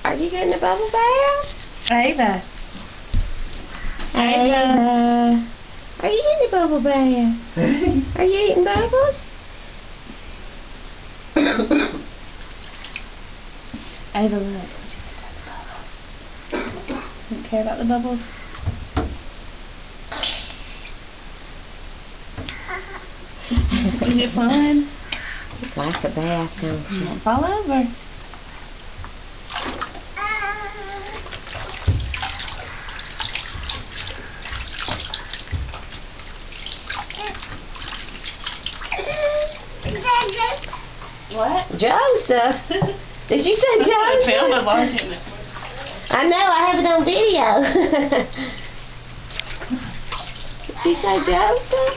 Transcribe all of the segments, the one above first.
Are you getting a bubble bath? Ava. Ava. Are you getting a bubble bath? Are you eating bubbles? Ava, look. What you think about the bubbles? Don't care about the bubbles? Is it fun? You like a bath, don't you? Don't fall over. What? Joseph? Did you say Joseph? I know, I have it on video. Did you say Joseph?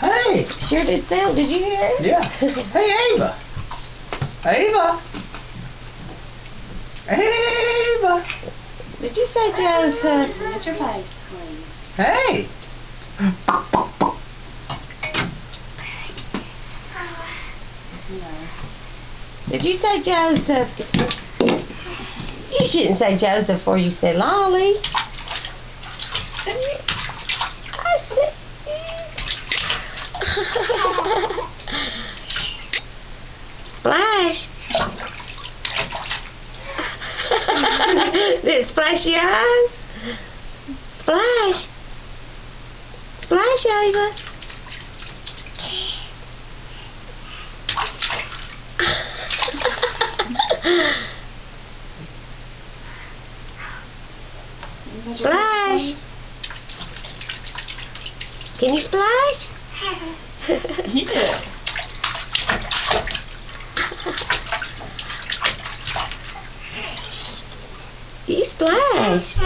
Hey! Sure did sound. Did you hear it? Yeah. Hey, Ava! Ava! Ava! Did you say Joseph? Get your face clean. Hey! No. Did you say Joseph? You shouldn't say Joseph before you say Lolly. I said... Splash. Did it splash your eyes? Splash. Splash, Ava. Splash. Can you splash? Yeah. You splash.